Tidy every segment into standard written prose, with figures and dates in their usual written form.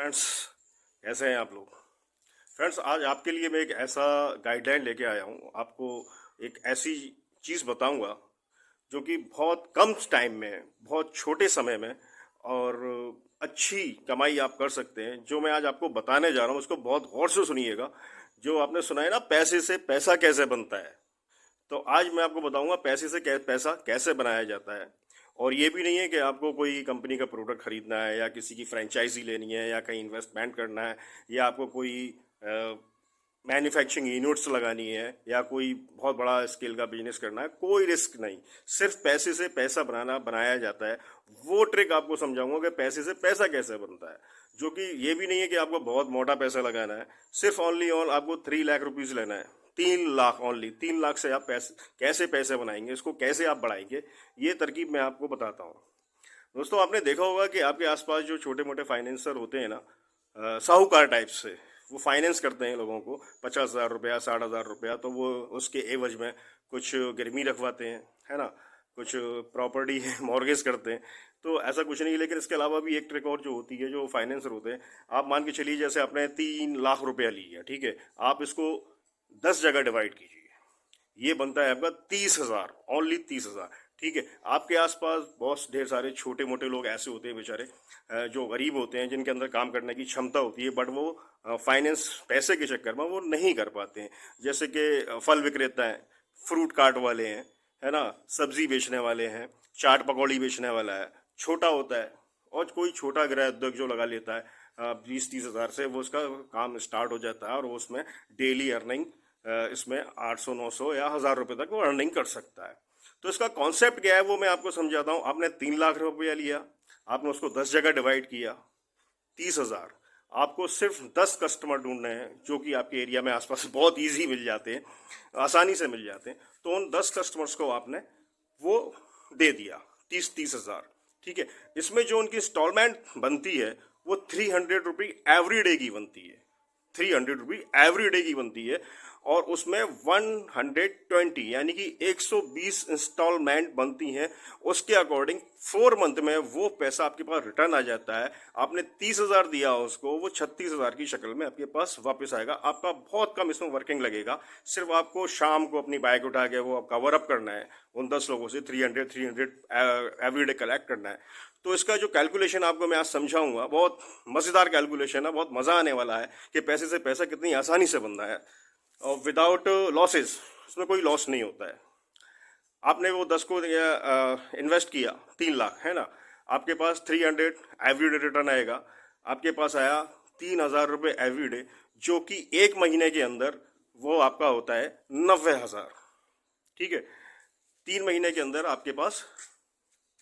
Friends, कैसे हैं आप लोग। फ्रेंड्स, आज आपके लिए मैं एक ऐसा गाइडलाइन लेके आया हूँ। आपको एक ऐसी चीज़ बताऊंगा जो कि बहुत कम टाइम में, बहुत छोटे समय में और अच्छी कमाई आप कर सकते हैं। जो मैं आज आपको बताने जा रहा हूँ उसको बहुत गौर से सुनिएगा। जो आपने सुना है ना, पैसे से पैसा कैसे बनता है, तो आज मैं आपको बताऊंगा पैसे से पैसा कैसे बनाया जाता है। और ये भी नहीं है कि आपको कोई कंपनी का प्रोडक्ट खरीदना है या किसी की फ्रेंचाइजी लेनी है या कहीं इन्वेस्टमेंट करना है या आपको कोई मैन्युफैक्चरिंग यूनिट्स लगानी है या कोई बहुत बड़ा स्केल का बिजनेस करना है। कोई रिस्क नहीं, सिर्फ पैसे से पैसा बनाया जाता है। वो ट्रिक आपको समझाऊंगा कि पैसे से पैसा कैसे बनता है। जो कि ये भी नहीं है कि आपको बहुत मोटा पैसा लगाना है। सिर्फ ओनली ऑन आपको 3 लाख रुपीज लेना है। 3 लाख ओनली, 3 लाख से आप कैसे पैसे बनाएंगे, इसको कैसे आप बढ़ाएंगे, ये तरकीब मैं आपको बताता हूँ। दोस्तों, आपने देखा होगा कि आपके आसपास जो छोटे मोटे फाइनेंसर होते हैं ना, साहूकार टाइप से, वो फाइनेंस करते हैं लोगों को 50,000 रुपया, 60,000 रुपया। तो वो उसके एवज में कुछ गिरवी रखवाते हैं, है ना, कुछ प्रॉपर्टी मॉर्गेज करते हैं। तो ऐसा कुछ नहीं, लेकिन इसके अलावा भी एक ट्रिक और जो होती है, जो फाइनेंसर होते हैं, आप मान के चलिए जैसे आपने 3 लाख रुपया लिया, ठीक है, आप इसको 10 जगह डिवाइड कीजिए, ये बनता है आपका 30,000, ओनली 30,000। ठीक है, आपके आसपास बहुत ढेर सारे छोटे मोटे लोग ऐसे होते हैं बेचारे, जो गरीब होते हैं, जिनके अंदर काम करने की क्षमता होती है, बट वो फाइनेंस पैसे के चक्कर में वो नहीं कर पाते हैं। जैसे कि फल विक्रेता हैं, फ्रूट कार्ट वाले हैं, है ना, सब्जी बेचने वाले हैं, चाट पकौड़ी बेचने वाला है, छोटा होता है। और कोई छोटा गृह उद्योग जो लगा लेता है 20-30 हज़ार से, वो उसका काम स्टार्ट हो जाता है और वो उसमें डेली अर्निंग इसमें 800-900 या 1,000 रुपये तक वो अर्निंग कर सकता है। तो इसका कॉन्सेप्ट क्या है वो मैं आपको समझाता हूँ। आपने 3 लाख रुपया लिया, आपने उसको 10 जगह डिवाइड किया, 30,000। आपको सिर्फ 10 कस्टमर ढूंढने हैं जो कि आपके एरिया में आसपास बहुत इजी मिल जाते हैं, आसानी से मिल जाते हैं। तो उन 10 कस्टमर्स को आपने वो दे दिया 30-30 हज़ार। ठीक है, इसमें जो उनकी इंस्टॉलमेंट बनती है वो 300 रुपी एवरी डे की बनती है। 300 रुपी एवरी डे की बनती है और उसमें 120 यानी कि 120 इंस्टॉलमेंट बनती हैं। उसके अकॉर्डिंग 4 मंथ में वो पैसा आपके पास रिटर्न आ जाता है। आपने 30,000 दिया उसको, वो 36,000 की शक्ल में आपके पास वापस आएगा। आपका बहुत कम इसमें वर्किंग लगेगा। सिर्फ आपको शाम को अपनी बाइक उठा के वो कवर अप करना है, उन 10 लोगों से 300 एवरी डे कलेक्ट करना है। तो इसका जो कैलकुलेशन आपको मैं आज समझाऊंगा, बहुत मज़ेदार कैलकुलेशन है, बहुत मज़ा आने वाला है कि पैसे से पैसा कितनी आसानी से बनना है और विदाउट लॉसेस। इसमें कोई लॉस नहीं होता है। आपने वो 10 को इन्वेस्ट किया, 3 लाख, है ना, आपके पास 300 एवरी डे रिटर्न आएगा। आपके पास आया 3,000 रुपये एवरी डे, जो कि 1 महीने के अंदर वो आपका होता है 90,000। ठीक है, 3 महीने के अंदर आपके पास,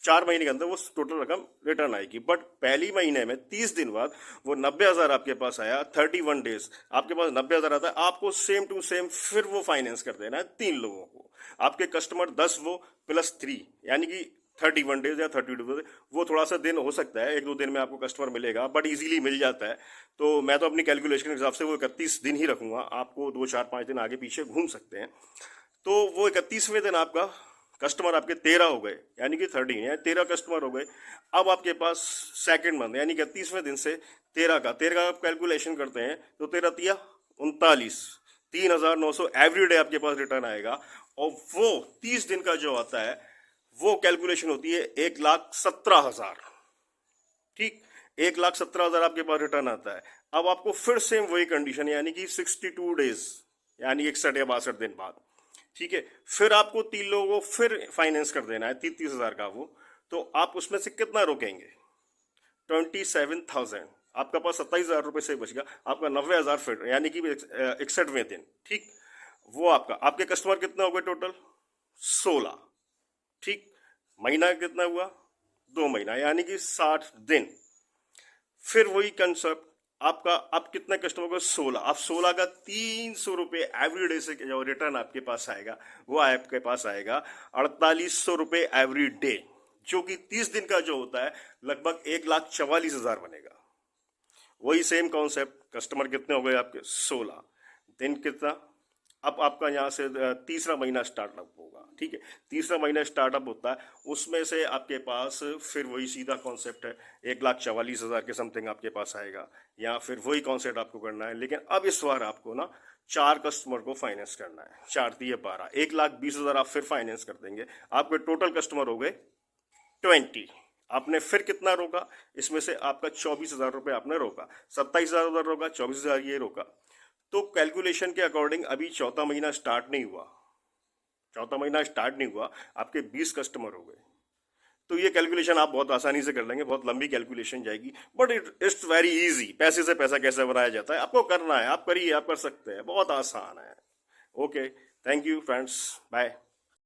4 महीने के अंदर वो टोटल रकम रिटर्न आएगी। बट पहली महीने में 30 दिन बाद वो 90,000 आपके पास आया। 31 डेज आपके पास 90,000 आता है। आपको सेम टू सेम फिर वो फाइनेंस कर देना है 3 लोगों को। आपके कस्टमर 10 वो +3 यानी कि 31 डेज या 32 डेज। वो थोड़ा सा दिन हो सकता है, 1-2 दिन में आपको कस्टमर मिलेगा, बट इजीली मिल जाता है। तो मैं तो अपनी कैलकुलेशन के हिसाब से वो 31 दिन ही रखूंगा। आपको 2-4-5 दिन आगे पीछे घूम सकते हैं। तो वो 31वें दिन आपका कस्टमर आपके 13 हो गए, यानी कि 13 यानी 13 कस्टमर हो गए। अब आपके पास सेकंड मंथ यानी कि 31वें दिन से 13 का आप कैलकुलेशन करते हैं तो 13 तिया 39, 3,900 एवरी डे आपके पास रिटर्न आएगा। और वो 30 दिन का जो आता है वो कैलकुलेशन होती है 1,17,000। ठीक, 1,17,000 आपके पास रिटर्न आता है। अब आपको फिर सेम वही कंडीशन यानी कि 62 डेज यानी 61 या 62 दिन बाद, ठीक है, फिर आपको 3 लोगों को फिर फाइनेंस कर देना है 30,000 का वो। तो आप उसमें से कितना रोकेंगे? 27,000। आपका पास 27,000 रुपये से बच गया। आपका 90,000 फिर यानी कि 61वें दिन। ठीक, वो आपके कस्टमर कितना हो गए टोटल? 16। ठीक, महीना कितना हुआ? 2 महीना यानी कि 60 दिन। फिर वही कंसेप्ट आपका, आप कितने कस्टमर को? 16। आप 16 का 300 रुपये एवरी डे से जो रिटर्न आपके पास आएगा वो आपके पास आएगा 4,800 रुपये एवरी डे, जो कि 30 दिन का जो होता है लगभग 1,44,000 बनेगा। वही सेम कॉन्सेप्ट, कस्टमर कितने हो गए आपके? 16 दिन कितना? अब आपका यहाँ से तीसरा महीना स्टार्टअप होगा, ठीक है। तीसरा महीना स्टार्टअप होता है, उसमें से आपके पास फिर वही सीधा कॉन्सेप्ट है, 1,44,000 के समथिंग आपके पास आएगा, या फिर वही कॉन्सेप्ट आपको करना है। लेकिन अब इस बार आपको ना 4 कस्टमर को फाइनेंस करना है, 4×3=12, 1,20,000 आप फिर फाइनेंस कर देंगे, आपके टोटल कस्टमर हो गए 20। आपने फिर कितना रोका, इसमें से आपका 24,000 रुपये आपने रोका, 27,000 उधर रोका, 24,000 ये रोका। तो कैलकुलेशन के अकॉर्डिंग अभी चौथा महीना स्टार्ट नहीं हुआ, चौथा महीना स्टार्ट नहीं हुआ, आपके 20 कस्टमर हो गए। तो ये कैलकुलेशन आप बहुत आसानी से कर लेंगे, बहुत लंबी कैलकुलेशन जाएगी, बट इट्स वेरी इजी। पैसे से पैसा कैसे बनाया जाता है आपको करना है, आप करिए, आप कर सकते हैं, बहुत आसान है। Okay, thank you friends, bye.